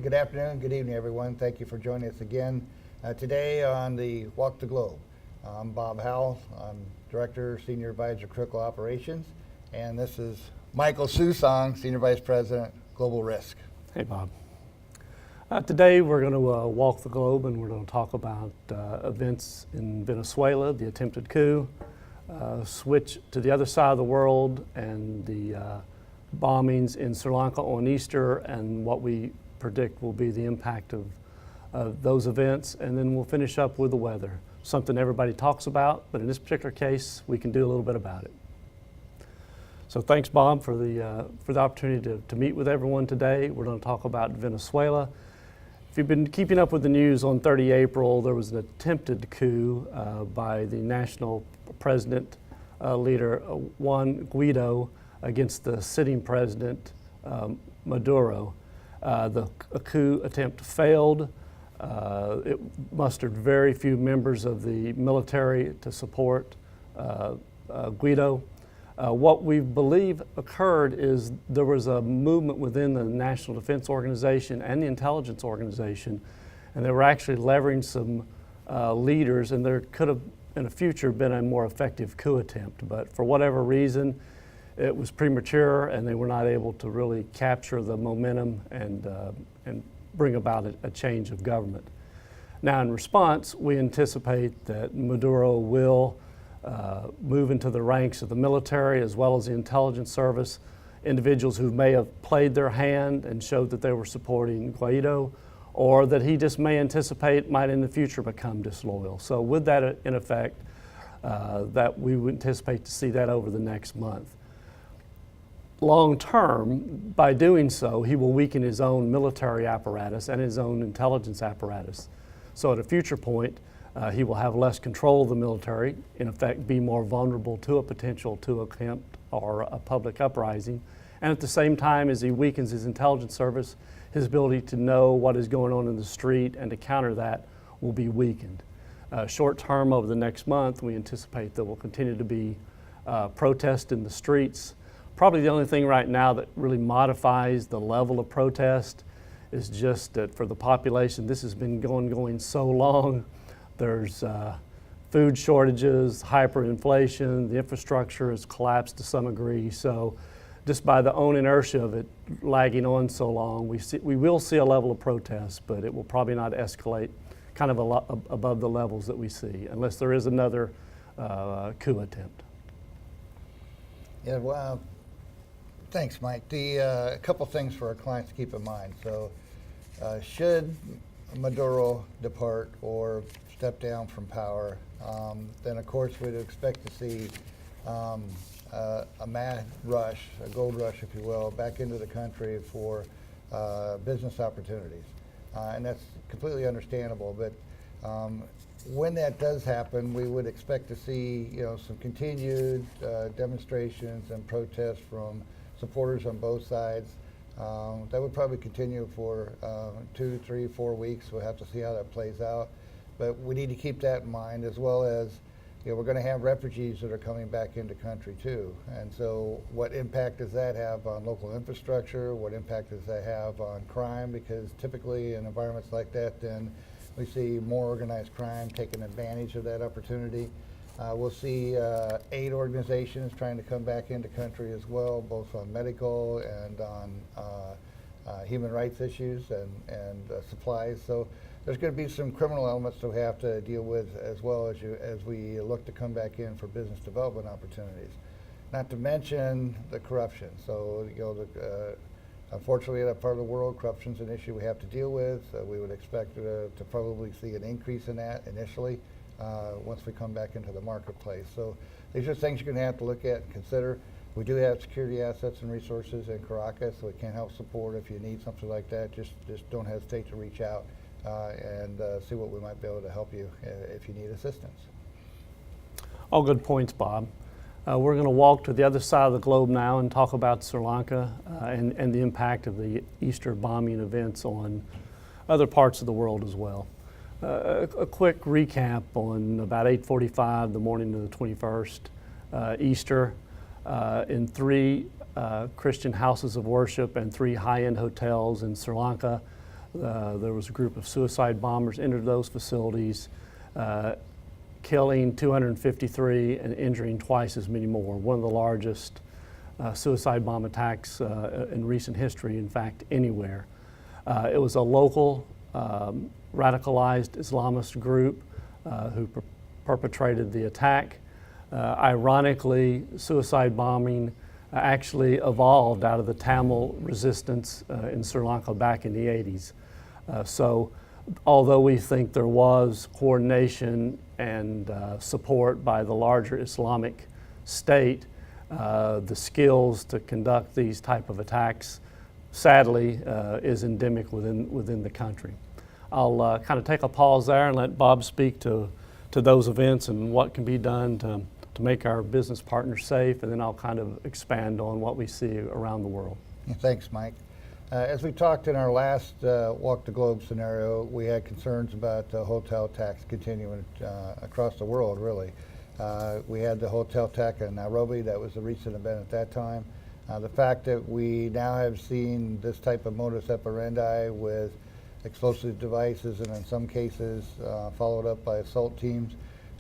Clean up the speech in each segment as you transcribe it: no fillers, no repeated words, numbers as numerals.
morning, good afternoon, good evening, everyone. Thank you for joining us again today on the Walk the Globe. I'm Bob Howell. I'm Director, Senior Advisor, Critical Operations, and this is Michael Susong, Senior Vice President, Global Risk. Hey, Bob. Today we're going to walk the globe, and we're going to talk about events in Venezuela, the attempted coup, switch to the other side of the world, and the bombings in Sri Lanka on Easter, and what we predict will be the impact of those events. And then we'll finish up with the weather, something everybody talks about, but in this particular case, we can do a little bit about it. So thanks, Bob, for the opportunity to meet with everyone today. We're going to talk about Venezuela. If you've been keeping up with the news, on 30 April, there was an attempted coup by the national president leader, Juan Guaido, against the sitting president, Maduro. The coup attempt failed. It mustered very few members of the military to support Guaido. What we believe occurred is there was a movement within the National Defense Organization and the intelligence organization, and they were actually leveraging some leaders, and there could have in the future been a more effective coup attempt. But for whatever reason, it was premature, and they were not able to really capture the momentum and bring about a change of government. Now, in response, we anticipate that Maduro will move into the ranks of the military as well as the intelligence service, individuals who may have played their hand and showed that they were supporting Guaido, or that he just may anticipate might in the future become disloyal. So with that in effect, that we would anticipate to see that over the next month. Long term, by doing so, he will weaken his own military apparatus and his own intelligence apparatus. So at a future point, he will have less control of the military, in effect be more vulnerable to a potential coup attempt or a public uprising. And at the same time, as he weakens his intelligence service, his ability to know what is going on in the street and to counter that will be weakened. Short term, over the next month, we anticipate there will continue to be protests in the streets. Probably the only thing right now that really modifies the level of protest is just that for the population, this has been going so long. There's food shortages, hyperinflation, the infrastructure has collapsed to some degree. So just by the own inertia of it lagging on so long, we will see a level of protest, but it will probably not escalate kind of a lot above the levels that we see, unless there is another coup attempt. Yeah, well, thanks, Mike. A couple things for our clients to keep in mind. So should Maduro depart or step down from power, then of course we'd expect to see a mad rush, a gold rush, if you will, back into the country for business opportunities. And that's completely understandable. But when that does happen, we would expect to see some continued demonstrations and protests from supporters on both sides. That would probably continue for 2, 3, 4 weeks. We'll have to see how that plays out. But we need to keep that in mind, as well as we're going to have refugees that are coming back into country too. And so what impact does that have on local infrastructure? What impact does that have on crime? Because typically in environments like that, then we see more organized crime taking advantage of that opportunity. We'll see aid organizations trying to come back into country as well, both on medical and on human rights issues and supplies. So there's going to be some criminal elements that we have to deal with as well as we look to come back in for business development opportunities. Not to mention the corruption. So unfortunately, in that part of the world, corruption is an issue we have to deal with. We would expect to probably see an increase in that initially once we come back into the marketplace. So these are things you're going to have to look at and consider. We do have security assets and resources in Caracas, so we can help support if you need something like that. Just don't hesitate to reach out and see what we might be able to help you if you need assistance. All good points, Bob. We're going to walk to the other side of the globe now and talk about Sri Lanka and the impact of the Easter bombing events on other parts of the world as well. A quick recap on about 8:45 the morning of the 21st, Easter, in 3 Christian houses of worship and 3 high-end hotels in Sri Lanka. There was a group of suicide bombers entered those facilities, killing 253 and injuring twice as many more. One of the largest suicide bomb attacks in recent history, in fact, anywhere. It was a local radicalized Islamist group who perpetrated the attack. Ironically, suicide bombing actually evolved out of the Tamil resistance in Sri Lanka back in the 80s. So although we think there was coordination and support by the larger Islamic state, the skills to conduct these type of attacks, sadly, is endemic within the country. I'll kind of take a pause there and let Bob speak to those events and what can be done to make our business partners safe, and then I'll kind of expand on what we see around the world. Yeah, thanks, Mike. As we talked in our last Walk the Globe scenario, we had concerns about hotel attacks continuing across the world, really. We had the hotel attack in Nairobi. That was a recent event at that time. The fact that we now have seen this type of modus operandi with explosive devices and in some cases followed up by assault teams,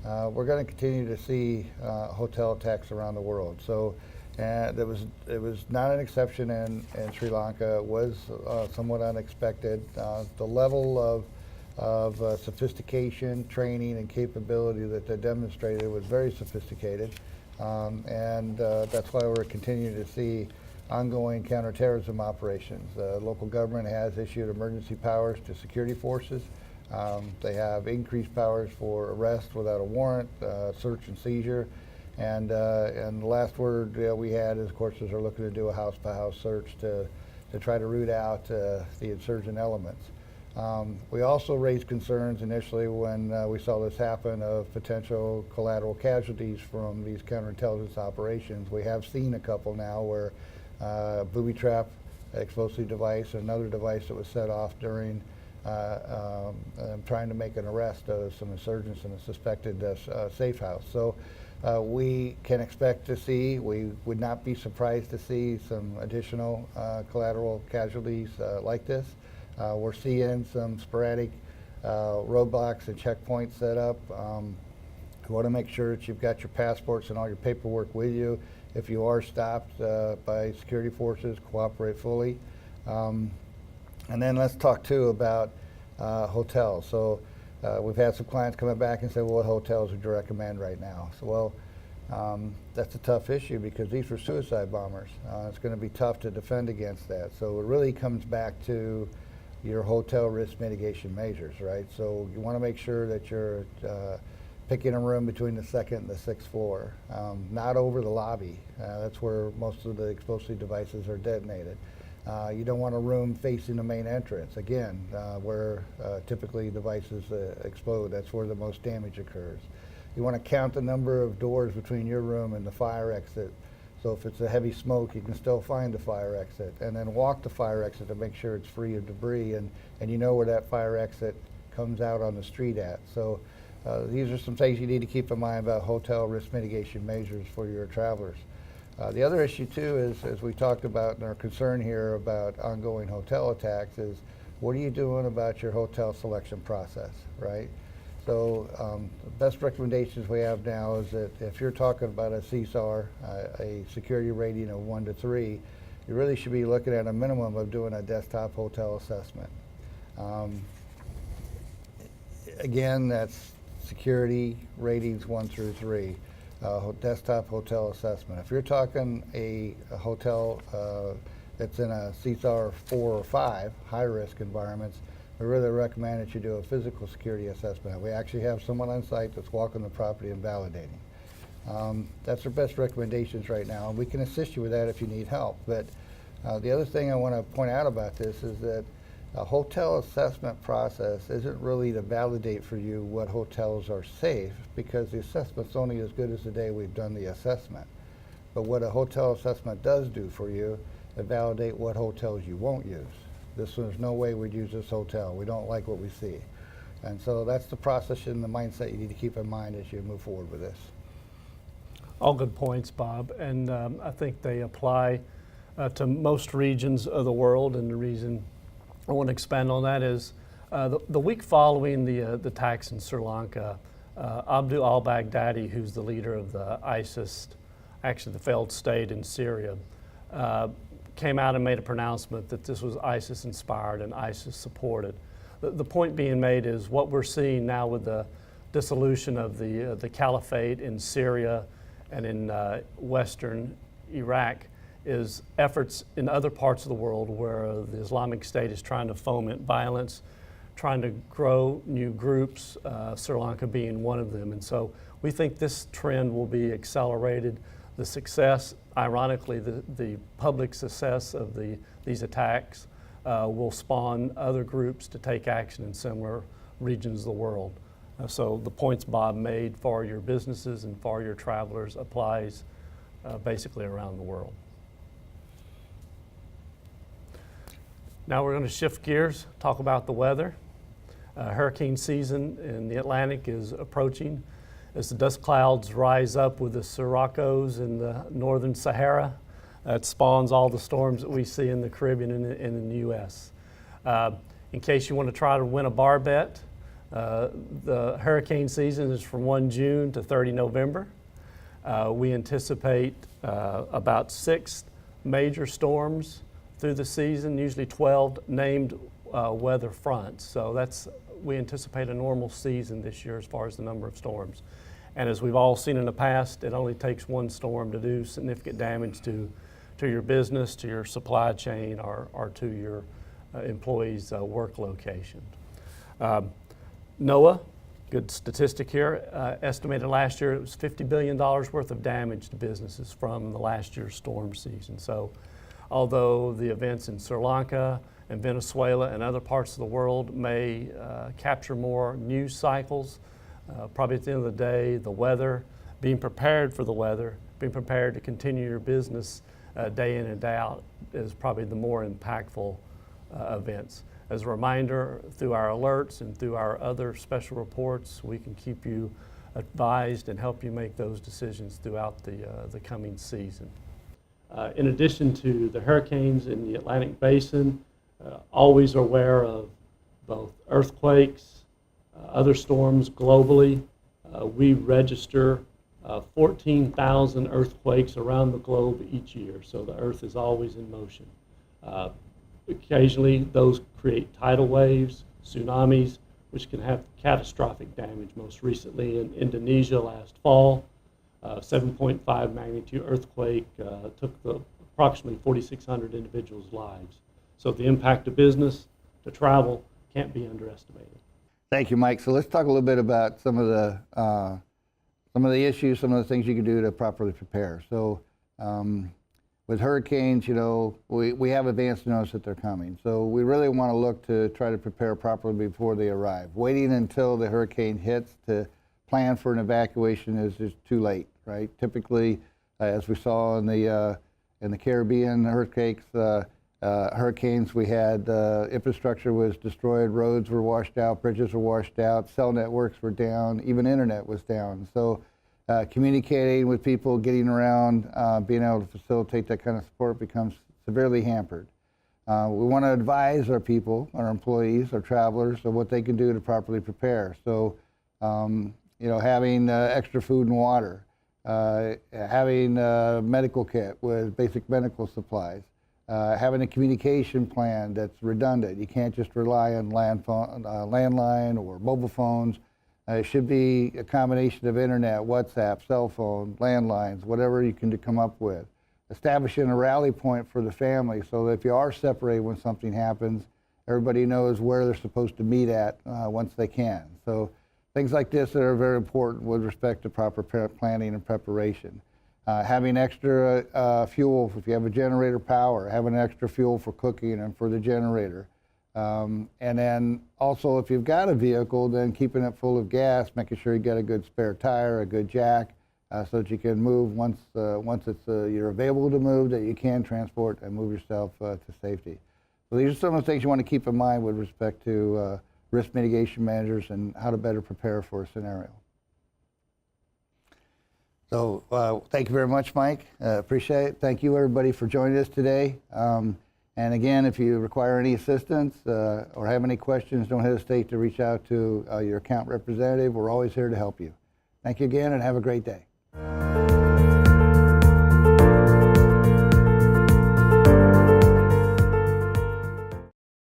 we're going to continue to see hotel attacks around the world. So it was not an exception in Sri Lanka. It was somewhat unexpected. The level of sophistication, training, and capability that they demonstrated was very sophisticated. And that's why we're continuing to see ongoing counterterrorism operations. The local government has issued emergency powers to security forces. They have increased powers for arrest without a warrant, search and seizure. And the last word we had is, of course, is they're looking to do a house-by-house search to try to root out the insurgent elements. We also raised concerns initially when we saw this happen of potential collateral casualties from these counterintelligence operations. We have seen a couple now where booby trap, explosive device, another device that was set off during trying to make an arrest of some insurgents in a suspected safe house. So we can expect to see, we would not be surprised to see some additional collateral casualties like this. We're seeing some sporadic roadblocks and checkpoints set up. You want to make sure that you've got your passports and all your paperwork with you. If you are stopped by security forces, cooperate fully. And then let's talk too about hotels. So we've had some clients coming back and say, well, what hotels would you recommend right now? So, well, that's a tough issue because these were suicide bombers. It's going to be tough to defend against that. So it really comes back to your hotel risk mitigation measures, right? So you want to make sure that you're picking a room between the second and the sixth floor, not over the lobby. That's where most of the explosive devices are detonated. You don't want a room facing the main entrance, again, where typically devices explode. That's where the most damage occurs. You want to count the number of doors between your room and the fire exit. So if it's a heavy smoke, you can still find the fire exit, and then walk the fire exit to make sure it's free of debris, and you know where that fire exit comes out on the street at. So these are some things you need to keep in mind about hotel risk mitigation measures for your travelers. The other issue too is, as we talked about in our concern here about ongoing hotel attacks, is what are you doing about your hotel selection process, right? So the best recommendations we have now is that if you're talking about a CSAR, a security rating of 1 to 3, you really should be looking at a minimum of doing a desktop hotel assessment. Again, that's security ratings 1 through 3. Desktop hotel assessment. If you're talking a hotel that's in a CSAR 4 or 5, high risk environments, we really recommend that you do a physical security assessment. We actually have someone on site that's walking the property and validating. That's our best recommendations right now, and we can assist you with that if you need help. But the other thing I want to point out about this is that a hotel assessment process isn't really to validate for you what hotels are safe, because the assessment's only as good as the day we've done the assessment. But what a hotel assessment does do for you is validate what hotels you won't use. There's no way we'd use this hotel. We don't like what we see. And so that's the process and the mindset you need to keep in mind as you move forward with this. All good points, Bob. And I think they apply to most regions of the world. And the reason I want to expand on that is the week following the attacks in Sri Lanka, Abdul al-Baghdadi, who's the leader of the ISIS, actually the failed state in Syria, came out and made a pronouncement that this was ISIS inspired and ISIS supported. The point being made is what we're seeing now with the dissolution of the caliphate in Syria and in western Iraq is efforts in other parts of the world where the Islamic State is trying to foment violence, trying to grow new groups, Sri Lanka being one of them. And so we think this trend will be accelerated. The success, ironically, the public success of these attacks will spawn other groups to take action in similar regions of the world. So the points Bob made for your businesses and for your travelers applies basically around the world. Now we're going to shift gears, talk about the weather. Hurricane season in the Atlantic is approaching. As the dust clouds rise up with the sirocco's in the northern Sahara, it spawns all the storms that we see in the Caribbean and in the U.S. In case you want to try to win a bar bet, the hurricane season is from 1 June to 30 November. We anticipate about 6 major storms through the season, usually 12 named weather fronts. So we anticipate a normal season this year as far as the number of storms. And as we've all seen in the past, it only takes one storm to do significant damage to your business, to your supply chain, or to your employees' work location. NOAA, good statistic here, estimated last year it was $50 billion worth of damage to businesses from the last year's storm season. So although the events in Sri Lanka and Venezuela and other parts of the world may capture more news cycles, probably at the end of the day, the weather, being prepared for the weather, being prepared to continue your business day in and day out is probably the more impactful events. As a reminder, through our alerts and through our other special reports, we can keep you advised and help you make those decisions throughout the coming season. In addition to the hurricanes in the Atlantic Basin, always aware of both earthquakes, other storms globally. We register 14,000 earthquakes around the globe each year, so the earth is always in motion. Occasionally, those create tidal waves, tsunamis, which can have catastrophic damage. Most recently in Indonesia last fall, 7.5 magnitude earthquake took approximately 4,600 individuals' lives. So the impact to business, to travel, can't be underestimated. Thank you, Mike. So let's talk a little bit about some of the issues, some of the things you can do to properly prepare. So with hurricanes, you know, we have advance notice that they're coming. So we really want to look to try to prepare properly before they arrive. Waiting until the hurricane hits to plan for an evacuation is just too late, right? Typically, as we saw in the Caribbean earthquakes, hurricanes, we had infrastructure was destroyed, roads were washed out, bridges were washed out, cell networks were down, even internet was down. So communicating with people, getting around, being able to facilitate that kind of support becomes severely hampered. We want to advise our people, our employees, our travelers, of what they can do to properly prepare. So, you know, having extra food and water, having a medical kit with basic medical supplies, having a communication plan that's redundant. You can't just rely on landline or mobile phones. It should be a combination of internet, WhatsApp, cell phone, landlines, whatever you can come up with. Establishing a rally point for the family so that if you are separated when something happens, everybody knows where they're supposed to meet at once they can. So things like this that are very important with respect to proper planning and preparation. Having extra fuel, if you have a generator power, having extra fuel for cooking and for the generator. And then also if you've got a vehicle, then keeping it full of gas, making sure you got a good spare tire, a good jack, so that you can move once you're available to move, that you can transport and move yourself to safety. So these are some of the things you want to keep in mind with respect to risk mitigation measures and how to better prepare for a scenario. So thank you very much, Mike. Appreciate it. Thank you, everybody, for joining us today. And And again, if you require any assistance or have any questions, don't hesitate to reach out to your account representative. We're always here to help you. Thank you again, and have a great day.